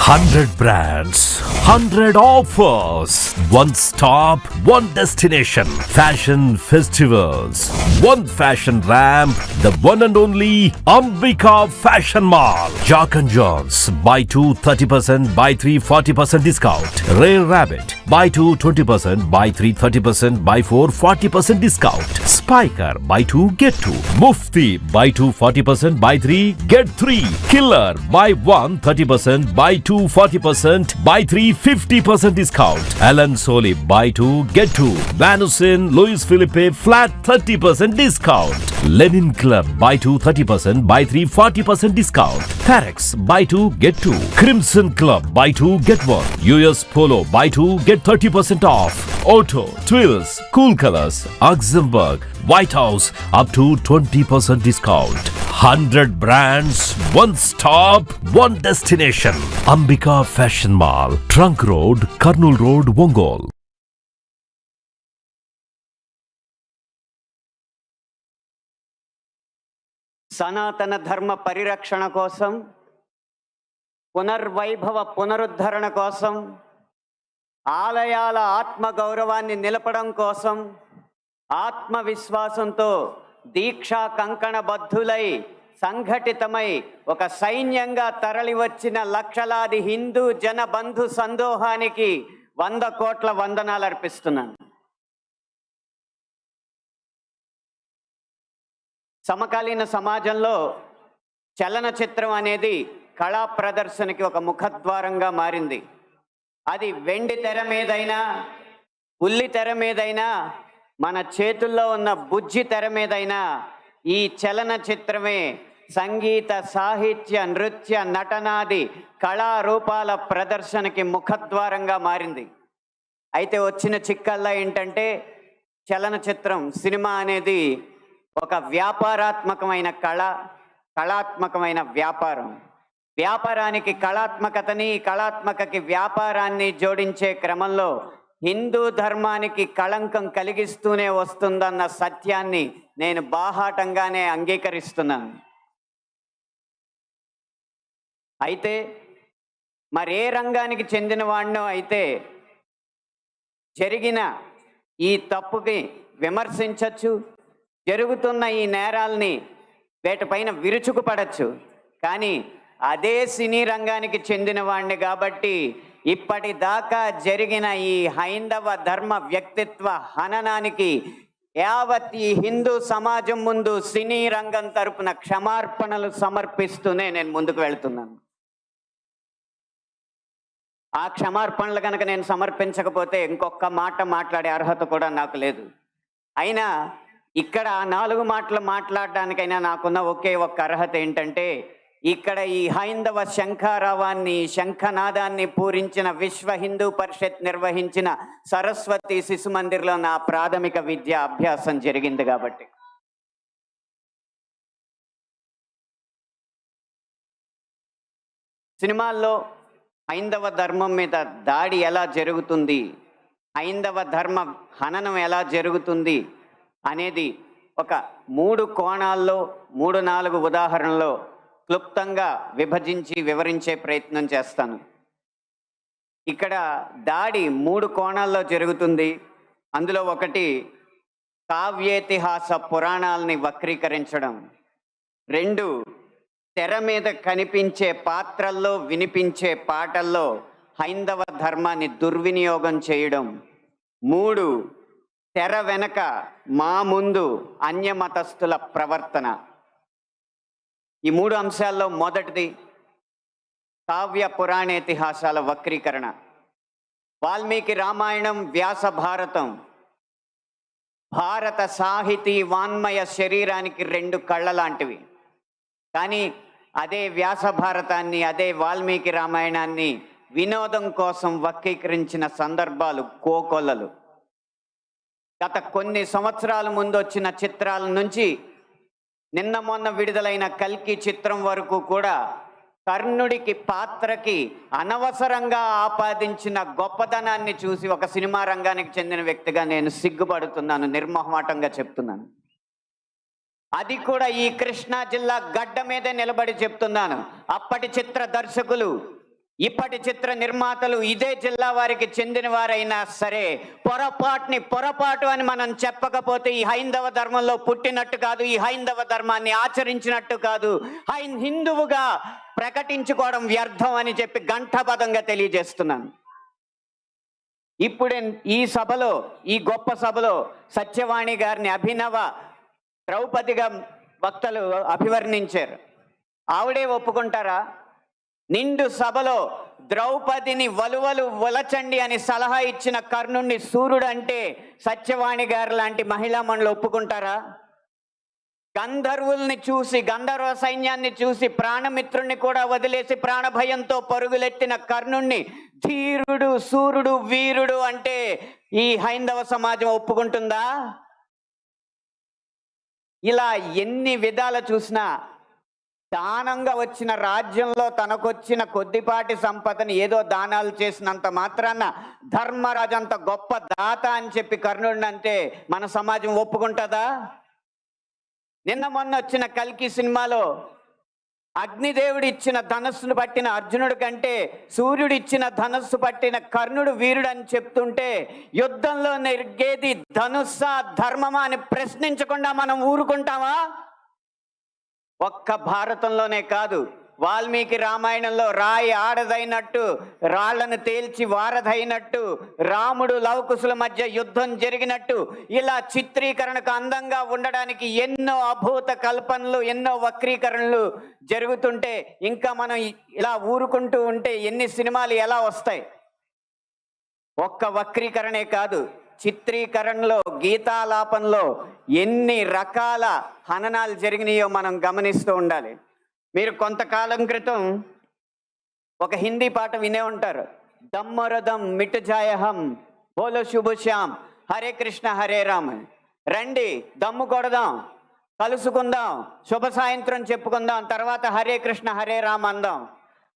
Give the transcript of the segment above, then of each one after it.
100 brands, 100 offers. One stop, one destination. Fashion festivals. One fashion ramp. The one and only Ambika Fashion Mall. Jock and Johns. Buy 2 30%, buy 3 40% discount. Rare Rabbit. Buy 2 20%, buy 3 30%, buy 4 40% discount. Spiker. Buy 2 get 2. Mufti. Buy 2 40%, buy 3 get 3. Killer. Buy 1 30%, buy 2 40%, buy 3 50% discount. Alan Soli. Buy 2 get 2. Vanusin. Louis Philippe flat 30% discount. Lenin Club. Buy 2 30%, buy 3 40% discount. Parex. Buy 2 get 2. Crimson Club. Buy 2 get 1. US Polo. Buy 2 get 30% off. Auto, Twills, Cool Colors, Augsburg, White House up to 20% discount. 100 brands, one stop, one destination. Ambika Fashion Mall, Trunk Road, Karnool Road, Ongole. సనాతన ధర్మ పరిరక్షణ కోసం, పునర్వైభవ పునరుద్ధరణ కోసం, ఆలయాల ఆత్మగౌరవాన్ని నిలపడం కోసం ఆత్మవిశ్వాసంతో దీక్షా కంకణబద్ధులై సంఘటితమై ఒక సైన్యంగా తరలివచ్చిన లక్షలాది హిందూ జన బంధు సందోహానికి 100 కోట్ల వందనాలు అర్పిస్తున్నాను. సమకాలీన సమాజంలో చలనచిత్రం అనేది కళా ప్రదర్శనకి ఒక ముఖద్వారంగా మారింది. అది వెండి తెర మీదైనా, ఉల్లి తెర మీదైనా, మన చేతుల్లో ఉన్న బుజ్జి తెర మీదైనా ఈ చలనచిత్రమే సంగీత, సాహిత్య, నృత్య, నటనాది కళారూపాల ప్రదర్శనకి ముఖద్వారంగా మారింది. అయితే వచ్చిన చిక్కల్లా ఏంటంటే చలనచిత్రం, సినిమా అనేది ఒక వ్యాపారాత్మకమైన కళాత్మకమైన వ్యాపారం. వ్యాపారానికి కళాత్మకతని, కళాత్మకకి వ్యాపారాన్ని జోడించే క్రమంలో హిందూ ధర్మానికి కళంకం కలిగిస్తూనే వస్తుందన్న సత్యాన్ని నేను బాహాటంగానే అంగీకరిస్తున్నాను. అయితే మరే రంగానికి చెందిన వాడినో అయితే జరిగిన ఈ తప్పుకి విమర్శించవచ్చు, జరుగుతున్న ఈ నేరాల్ని వేటిపైన విరుచుకుపడచ్చు. కానీ అదే సినీ రంగానికి చెందిన వాడిని కాబట్టి ఇప్పటిదాకా జరిగిన ఈ హైందవ ధర్మ వ్యక్తిత్వ హననానికి యావత్ ఈ హిందూ సమాజం ముందు సినీ రంగం తరపున క్షమార్పణలు సమర్పిస్తూనే నేను ముందుకు వెళ్తున్నాను. ఆ క్షమార్పణలు కనుక నేను సమర్పించకపోతే ఇంకొక మాట మాట్లాడే అర్హత కూడా నాకు లేదు. అయినా ఇక్కడ 4 మాటలు మాట్లాడడానికైనా నాకున్న ఒకే ఒక్క అర్హత ఏంటంటే, ఇక్కడ ఈ హైందవ శంఖారావాన్ని, శంఖనాదాన్ని పూరించిన విశ్వ హిందూ పరిషత్ నిర్వహించిన సరస్వతి శిశు మందిర్లో నా ప్రాథమిక విద్యా అభ్యాసం జరిగింది కాబట్టి. సినిమాల్లో హైందవ ధర్మం మీద దాడి ఎలా జరుగుతుంది, హైందవ ధర్మ హననం ఎలా జరుగుతుంది అనేది ఒక 3 కోణాల్లో 3-4 ఉదాహరణలో క్లుప్తంగా విభజించి వివరించే ప్రయత్నం చేస్తాను. ఇక్కడ దాడి 3 కోణాల్లో జరుగుతుంది. అందులో ఒకటి కావ్యేతిహాస పురాణాలని వక్రీకరించడం, 2 తెర మీద కనిపించే పాత్రల్లో వినిపించే పాటల్లో హైందవ ధర్మాన్ని దుర్వినియోగం చేయడం, 3 తెర వెనక మా ముందు అన్యమతస్థుల ప్రవర్తన. ఈ 3 అంశాల్లో మొదటిది కావ్య పురాణేతిహాసాల వక్రీకరణ. వాల్మీకి రామాయణం, వ్యాస భారతం భారత సాహితీ వాన్మయ శరీరానికి 2 కళ్ళ లాంటివి. కానీ అదే వ్యాస భారతాన్ని, అదే వాల్మీకి రామాయణాన్ని వినోదం కోసం వక్రీకరించిన సందర్భాలు కోకొల్లలు. గత కొన్ని సంవత్సరాల ముందు వచ్చిన చిత్రాల నుంచి నిన్న మొన్న విడుదలైన కల్కి చిత్రం వరకు కూడా కర్ణుడికి పాత్రకి అనవసరంగా ఆపాదించిన గొప్పతనాన్ని చూసి ఒక సినిమా రంగానికి చెందిన వ్యక్తిగా నేను సిగ్గుపడుతున్నాను, నిర్మోహమాటంగా చెప్తున్నాను. అది కూడా ఈ కృష్ణా జిల్లా గడ్డ మీదే నిలబడి చెప్తున్నాను. అప్పటి చిత్ర దర్శకులు ఇప్పటి చిత్ర నిర్మాతలు ఇదే జిల్లా వారికి చెందిన వారైనా సరే పొరపాటు అని మనం చెప్పకపోతే ఈ హైందవ ధర్మంలో పుట్టినట్టు కాదు, ఈ హైందవ ధర్మాన్ని ఆచరించినట్టు కాదు, హిందువుగా ప్రకటించుకోవడం వ్యర్థం అని చెప్పి ఘంటాపథంగా తెలియజేస్తున్నాను. ఇప్పుడే ఈ సభలో, ఈ గొప్ప సభలో సత్యవాణి గారిని అభినవ ద్రౌపదిగా వక్తలు అభివర్ణించారు. ఆవిడే ఒప్పుకుంటారా? నిండు సభలో ద్రౌపదిని వలువలు వలచండి అని సలహా ఇచ్చిన కర్ణుణ్ణి సూర్యుడు అంటే సత్యవాణి గారు లాంటి మహిళా మండలి ఒప్పుకుంటారా? గంధర్వుల్ని చూసి, గంధర్వ సైన్యాన్ని చూసి ప్రాణమిత్రుణ్ణి కూడా వదిలేసి ప్రాణభయంతో పరుగులెత్తిన కర్ణుణ్ణి ధీరుడు, సూర్యుడు, వీరుడు అంటే ఈ హైందవ సమాజం ఒప్పుకుంటుందా? ఇలా ఎన్ని విధాలు చూసినా దానంగా వచ్చిన రాజ్యంలో తనకొచ్చిన కొద్దిపాటి సంపదని ఏదో దానాలు చేసినంత మాత్రాన ధర్మరాజు అంత గొప్ప దాత అని చెప్పి కర్ణుడిని అంటే మన సమాజం ఒప్పుకుంటుందా? నిన్న మొన్న వచ్చిన కల్కి సినిమాలో అగ్నిదేవుడు ఇచ్చిన ధనస్సును పట్టిన అర్జునుడి కంటే సూర్యుడు ఇచ్చిన ధనస్సు పట్టిన కర్ణుడు వీరుడు అని చెప్తుంటే యుద్ధంలో నెగ్గేది ధనుస్సా ధర్మమా అని ప్రశ్నించకుండా మనం ఊరుకుంటామా? ఒక్క భారతంలోనే కాదు, వాల్మీకి రామాయణంలో రాయి ఆడదైనట్టు, రాళ్లను తేల్చి వారధైనట్టు, రాముడు లవకుశుల మధ్య యుద్ధం జరిగినట్టు, ఇలా చిత్రీకరణకు అందంగా ఉండడానికి ఎన్నో అభూత కల్పనలు, ఎన్నో వక్రీకరణలు జరుగుతుంటే ఇంకా మనం ఇలా ఊరుకుంటూ ఉంటే ఎన్ని సినిమాలు ఎలా వస్తాయి? ఒక్క వక్రీకరణే కాదు, చిత్రీకరణలో, గీతాలాపనలో ఎన్ని రకాల హననాలు జరిగినాయో మనం గమనిస్తూ ఉండాలి. మీరు కొంతకాలం క్రితం ఒక హిందీ పాట వినే ఉంటారు. దమ్మరదం మిట్ జాయహం బోలో శుభశ్యాం హరే కృష్ణ హరే రామ్. రండి దమ్ము కొడదాం, కలుసుకుందాం, శుభ సాయంత్రం చెప్పుకుందాం, తర్వాత హరే కృష్ణ హరే రామ్ అందాం.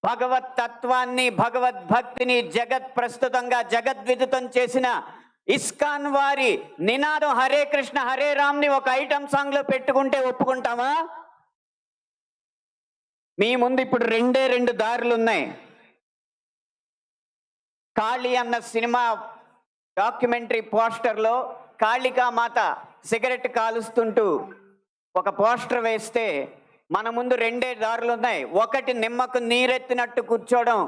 భగవత్ తత్వాన్ని, భగవద్భక్తిని జగత్ ప్రస్తుతంగా జగద్విదితం చేసిన ఇస్కాన్ వారి నినాదం హరే కృష్ణ హరే రామ్ ని ఒక ఐటమ్ సాంగ్ లో పెట్టుకుంటే ఒప్పుకుంటామా? మీ ముందు ఇప్పుడు రెండు దారులు ఉన్నాయి. కాళీ అన్న సినిమా డాక్యుమెంటరీ పోస్టర్లో కాళికామాత సిగరెట్ కాలుస్తుంటూ ఒక పోస్టర్ వేస్తే మన ముందు రెండే దారులు ఉన్నాయి. ఒకటి నిమ్మకు నీరెత్తినట్టు కూర్చోవడం,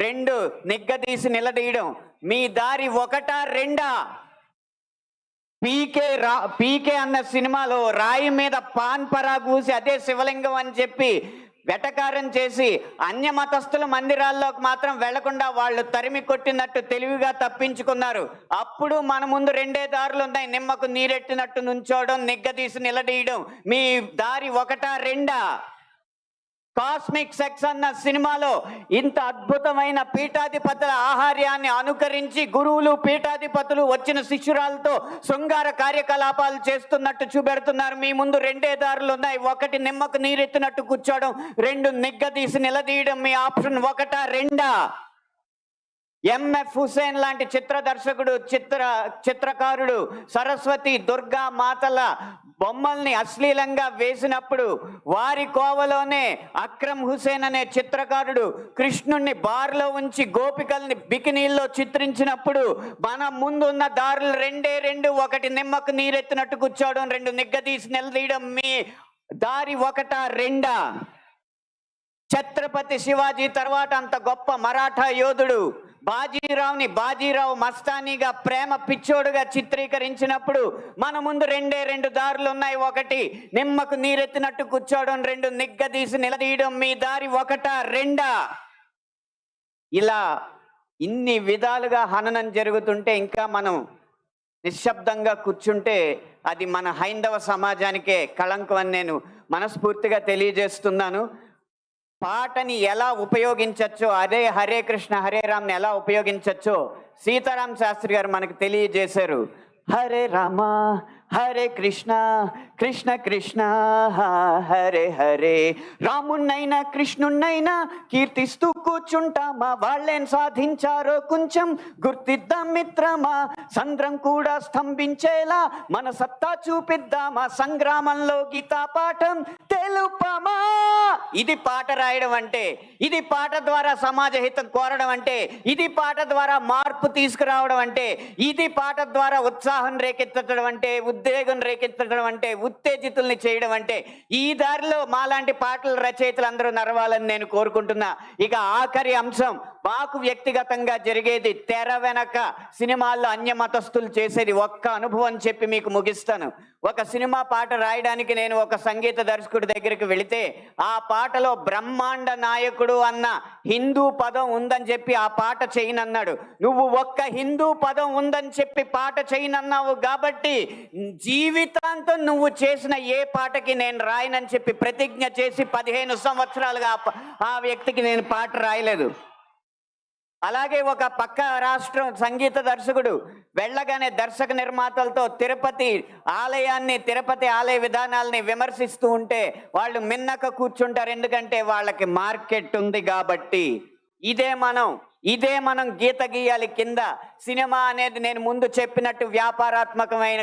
రెండు నిగ్గదీసి నిలదీయడం. మీ దారి ఒకటా రెండా? పీకే అన్న సినిమాలో రాయి మీద పాన్ పరాగ్ ఊసి అదే శివలింగం అని చెప్పి వెటకారం చేసి అన్య మతస్థుల మందిరాల్లోకి మాత్రం వెళ్లకుండా వాళ్ళు తరిమి కొట్టినట్టు తెలివిగా తప్పించుకున్నారు. అప్పుడు మన ముందు రెండే దారులు ఉన్నాయి. నిమ్మకు నీరెట్టినట్టు నుంచోవడం, నిగ్గదీసి నిలదీయడం. మీ దారి ఒకటా రెండా? కాస్మిక్ సెక్స్ అన్న సినిమాలో ఇంత అద్భుతమైన పీఠాధిపతుల ఆహార్యాన్ని అనుకరించి గురువులు, పీఠాధిపతులు వచ్చిన శిష్యురాలతో శృంగార కార్యకలాపాలు చేస్తున్నట్టు చూపెడుతున్నారు. మీ ముందు రెండే దారులు ఉన్నాయి. ఒకటి నిమ్మకు నీరెత్తినట్టు కూర్చోవడం, రెండు నిగ్గదీసి నిలదీయడం. మీ ఆప్షన్ ఒకటా రెండా? ఎంఎఫ్ హుసేన్ లాంటి చిత్ర దర్శకుడు, చిత్రకారుడు సరస్వతి, దుర్గా మాతల బొమ్మల్ని అశ్లీలంగా వేసినప్పుడు వారి కోవలోనే అక్రమ్ హుసేన్ అనే చిత్రకారుడు కృష్ణుణ్ణి బార్లో ఉంచి గోపికల్ని బికినీల్లో చిత్రించినప్పుడు మన ముందున్న దారులు రెండే రెండు. ఒకటి నిమ్మకు నీరెత్తినట్టు కూర్చోవడం, రెండు నిగ్గదీసి నిలదీయడం. మీ దారి ఒకటా రెండా? ఛత్రపతి శివాజీ తర్వాత అంత గొప్ప మరాఠా యోధుడు బాజీరావుని బాజీరావు మస్తానీగా ప్రేమ పిచ్చోడుగా చిత్రీకరించినప్పుడు మన ముందు రెండే రెండు దారులు ఉన్నాయి. ఒకటి నిమ్మకు నీరెత్తినట్టు కూర్చోవడం, రెండు నిగ్గదీసి నిలదీయడం. మీ దారి ఒకటా రెండా? ఇలా ఇన్ని విధాలుగా హననం జరుగుతుంటే ఇంకా మనం నిశ్శబ్దంగా కూర్చుంటే అది మన హైందవ సమాజానికే కళంకం అని నేను మనస్ఫూర్తిగా తెలియజేస్తున్నాను. పాటని ఎలా ఉపయోగించచ్చో, అదే హరే కృష్ణ హరే రామ్ని ఎలా ఉపయోగించచ్చో సీతారాం శాస్త్రి గారు మనకు తెలియజేశారు. హరే రామ హరే కృష్ణ కృష్ణ కృష్ణ హరే హరే. రామున్నైనా కృష్ణున్నైనా కీర్తిస్తూ కూర్చుంటామా, వాళ్ళేం సాధించారో కొంచెం గుర్తిద్దాం మిత్రమా. సంద్రం కూడా స్తంభించేలా మన సత్తా చూపిద్దామా, సంగ్రామంలో గీతా పాఠం తెలుపమా. ఇది పాట రాయడం అంటే, ఇది పాట ద్వారా సమాజ హితం కోరడం అంటే, ఇది పాట ద్వారా మార్పు తీసుకురావడం అంటే, ఇది పాట ద్వారా ఉత్సాహం రేకెత్తడం అంటే, ఉద్వేగం రేకెత్తడం అంటే, ఉత్తేజితుల్ని చేయడం అంటే. ఈ దారిలో మాలాంటి పాటల రచయితలు అందరూ నడవాలని నేను కోరుకుంటున్నా. ఇక ఆఖరి అంశం, మాకు వ్యక్తిగతంగా జరిగేది తెర వెనక సినిమాల్లో అన్య మతస్థులు చేసేది ఒక్క అనుభవం చెప్పి మీకు ముగిస్తాను. ఒక సినిమా పాట రాయడానికి నేను ఒక సంగీత దర్శకుడి దగ్గరికి వెళితే, ఆ పాటలో బ్రహ్మాండ నాయకుడు అన్న హిందూ పదం ఉందని చెప్పి ఆ పాట చేయనన్నాడు. నువ్వు ఒక్క హిందూ పదం ఉందని చెప్పి పాట చేయనన్నావు కాబట్టి జీవితాంతం నువ్వు చేసిన ఏ పాటకి నేను రాయనని చెప్పి ప్రతిజ్ఞ చేసి 15 సంవత్సరాలుగా ఆ వ్యక్తికి నేను పాట రాయలేదు. అలాగే ఒక పక్క రాష్ట్రం సంగీత దర్శకుడు వెళ్ళగానే దర్శక నిర్మాతలతో తిరుపతి ఆలయ విధానాలని విమర్శిస్తూ ఉంటే వాళ్ళు మిన్నక కూర్చుంటారు, ఎందుకంటే వాళ్ళకి మార్కెట్ ఉంది కాబట్టి. ఇదే మనం గీత గీయాలి కింద. సినిమా అనేది నేను ముందు చెప్పినట్టు వ్యాపారాత్మకమైన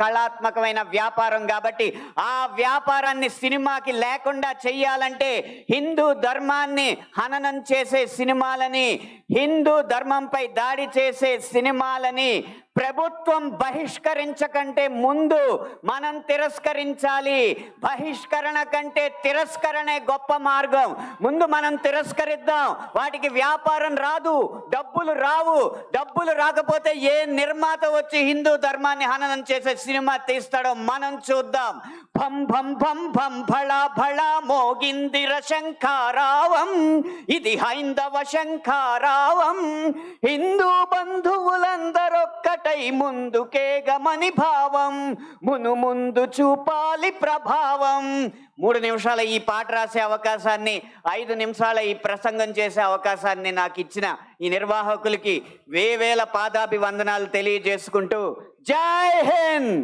కళాత్మకమైన వ్యాపారం కాబట్టి ఆ వ్యాపారాన్ని సినిమాకి లేకుండా చెయ్యాలంటే హిందూ ధర్మాన్ని హననం చేసే సినిమాలని, హిందూ ధర్మంపై దాడి చేసే సినిమాలని ప్రభుత్వం బహిష్కరించకంటే ముందు మనం తిరస్కరించాలి. బహిష్కరణ కంటే తిరస్కరణే గొప్ప మార్గం. ముందు మనం తిరస్కరిద్దాం. వాటికి వ్యాపారం రాదు, డబ్బులు రావు. డబ్బులు రాకపోతే ఏ నిర్మాత వచ్చి హిందూ ధర్మాన్ని హననం చేసే సినిమా తీస్తాడో మనం చూద్దాం. భం భం భం భం భళ భళ మోగిందిర శంఖారావం, ఇది హైందవ శంఖారావం. హిందూ బంధువులందరొక్కటై ముందుకే గమని భావం, ముందు చూపాలి ప్రభావం. 3 నిమిషాల ఈ పాట రాసే అవకాశాన్ని, 5 నిమిషాల ఈ ప్రసంగం చేసే అవకాశాన్ని నాకు ఇచ్చిన ఈ నిర్వాహకులకి వేవేల పాదాభివందనాలు తెలియజేసుకుంటూ జై హింద్.